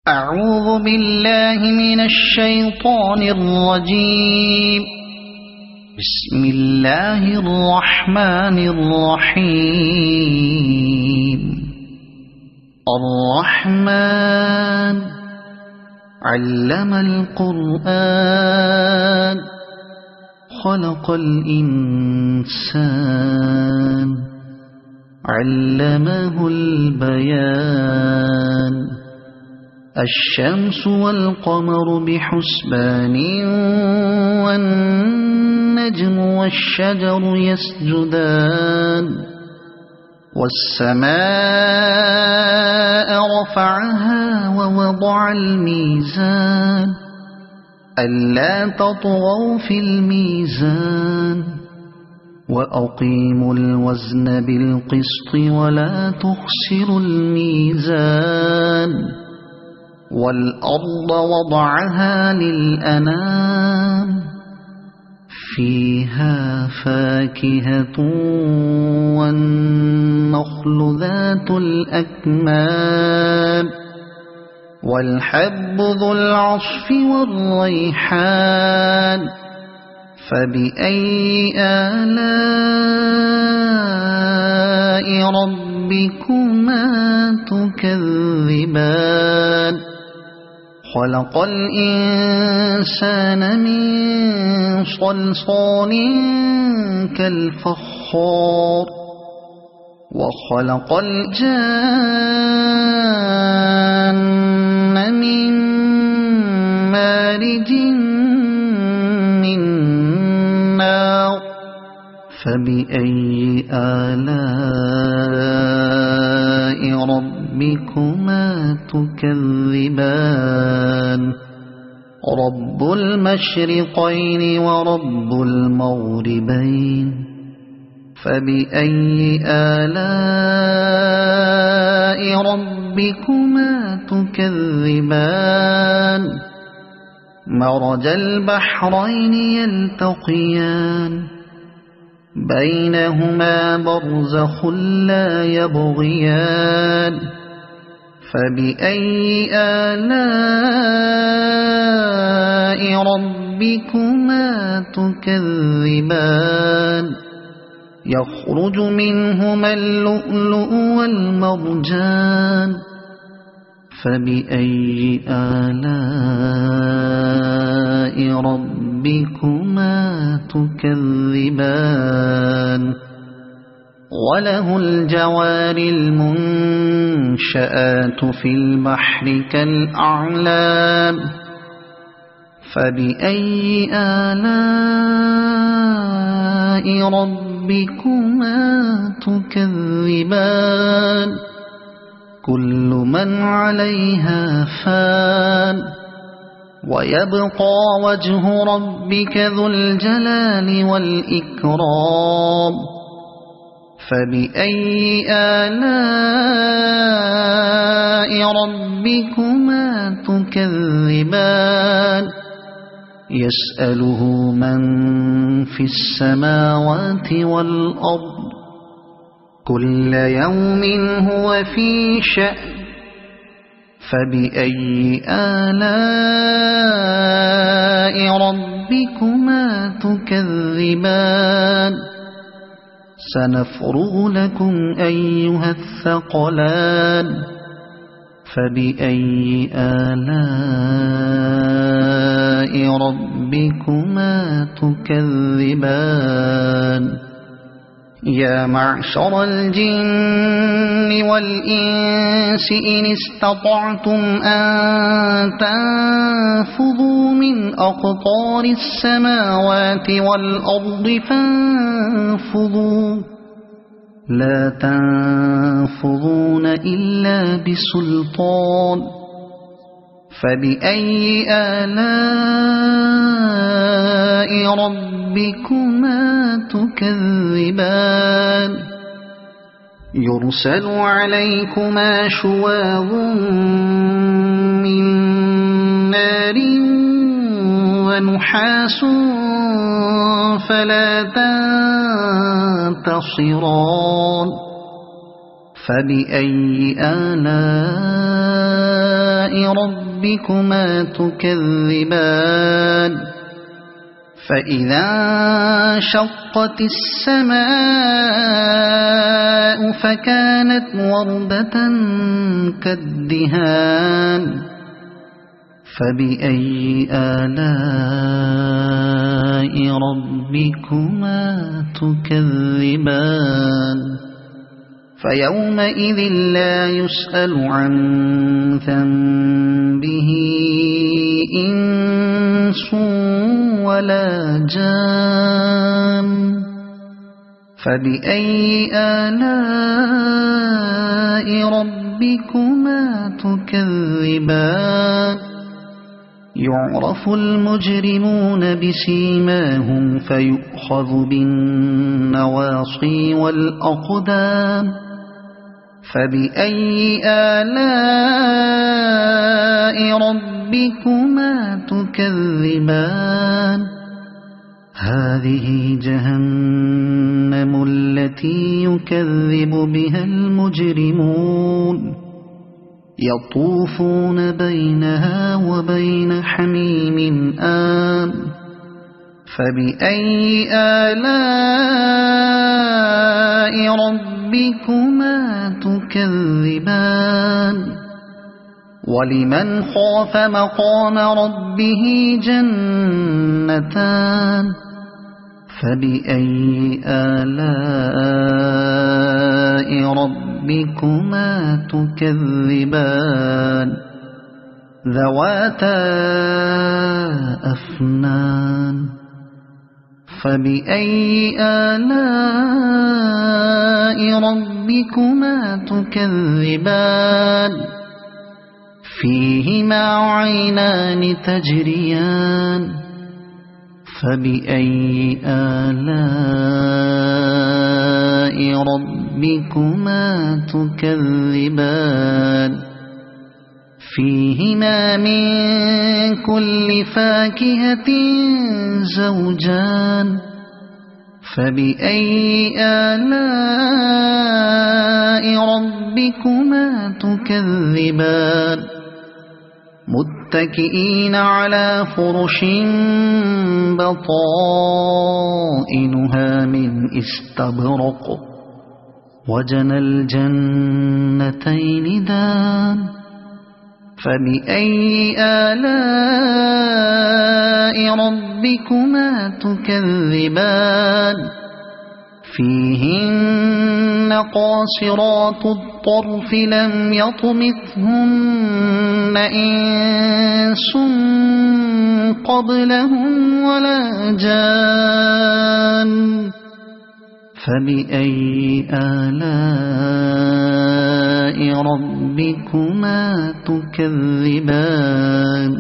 أعوذ بالله من الشيطان الرجيم. بسم الله الرحمن الرحيم. الرحمن علم القرآن خلق الإنسان علمه البيان. الشمس والقمر بحسبان والنجم والشجر يسجدان. والسماء رفعها ووضع الميزان ألا تطغوا في الميزان وأقيموا الوزن بالقسط ولا تخسروا الميزان. والأرض وضعها للأنام فيها فاكهة والنخل ذات الأكمام والحب ذو العصف والريحان. فبأي آلاء ربكما تكذبان. خلق الإنسان من صلصال كالفخار وخلق الجان من مارج من نار. فبأي آلاء ربكما تكذبان. رب المشرقين ورب المغربين. فبأي آلاء ربكما تكذبان. مرج البحرين يلتقيان بينهما برزخ لا يبغيان. فبأي آلاء ربكما تكذبان. يخرج منهما اللؤلؤ والمرجان. فبأي آلاء ربكما تكذبان. وله الجوار المنشآت في البحر كالأعلام. فبأي آلاء ربكما تكذبان. كل من عليها فان ويبقى وجه ربك ذو الجلال والإكرام. فبأي آلاء ربكما تكذبان. يسأله من في السماوات والأرض كل يوم هو في شأن. فبأي آلاء ربكما تكذبان. سنفرغ لكم أيها الثقلان. فبأي آلاء ربكما تكذبان. يا معشر الجن والإنس إن استطعتم أن تنفذوا من أقطار السماوات والأرض فانفذوا لا تنفذون إلا بسلطان. فبأي آلاء ربكما تكذبان. يرسل عليكما شواظ من نار ونحاس فلا تنتصران. فبأي آلاء ربكما تكذبان فإذا انشقت السماء فكانت وردة كالدهان فبأي آلاء ربكما تكذبان فيومئذ لا يسأل عن ذنبه إنس ولا جان فبأي آلاء ربكما تكذبان يعرف المجرمون بسيماهم فيؤخذ بالنواصي والأقدام فبأي آلاء ربكما تكذبان هذه جهنم التي يكذب بها المجرمون يطوفون بينها وبين حميم آن فبأي آلاء ربكما تكذبان ولمن خاف مقام ربه جنتان فبأي آلاء ربكما تكذبان ذواتا أفنان فبأي آلاء ربكما تكذبان فيهما عينان تجريان فبأي آلاء ربكما تكذبان فيهما من كل فاكهة زوجان فبأي آلاء ربكما تكذبان متكئين على فرش بطائنها من استبرق وجنى الجنتين دان فبأي آلاء ربكما تكذبان فيهن قاصرات الطرف لم يطمثهن إنس قبلهم ولا جان فبأي آلاء ربكما تكذبان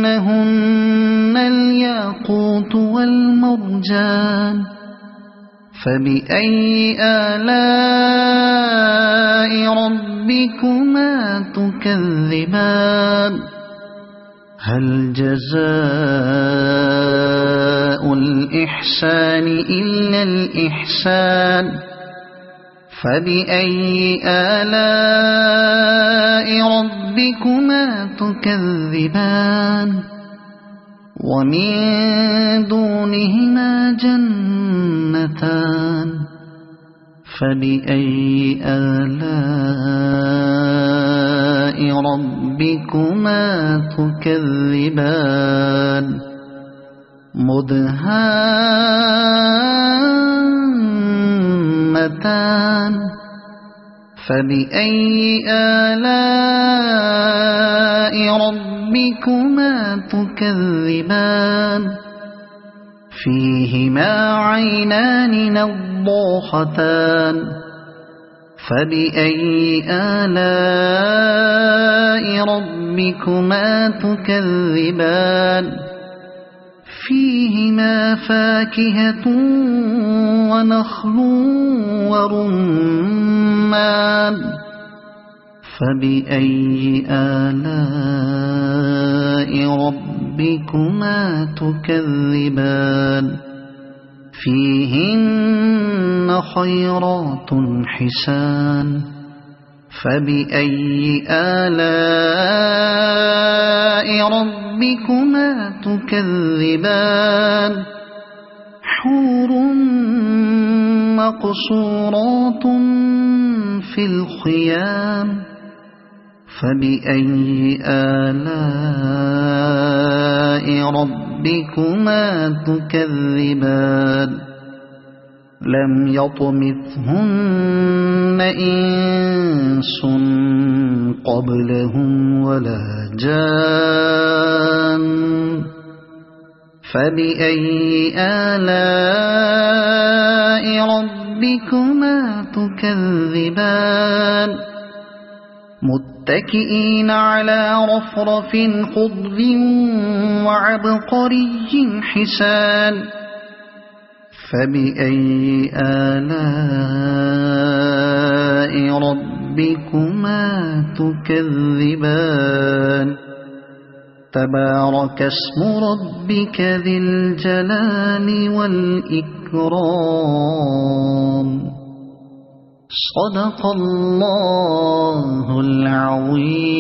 كأنهن الياقوت والمرجان فبأي آلاء ربكما تكذبان هل جزاء الإحسان إلا الإحسان فبأي آلاء ربكما تكذبان ومن دونهما جنتان فبأي آلاء ربكما تكذبان مدهامتان فبأي آلاء ربكما تكذبان فيهما عينان نضاختان فبأي آلاء ربكما تكذبان فيهما فاكهة ونخل ورمان فبأي آلاء ربكما تكذبان فيهن خيرات حسان فبأي آلاء ربكما تكذبان حور مقصورات في الخيام فبأي آلاء ربكما تكذبان لم يطمثهن إنس قبلهم ولا جان فبأي آلاء ربكما تكذبان متكئين على رفرف خضر وعبقري حسان فبأي آلاء ربكما تكذبان تبارك اسم ربك ذي الجلال والإكرام صدق الله العظيم.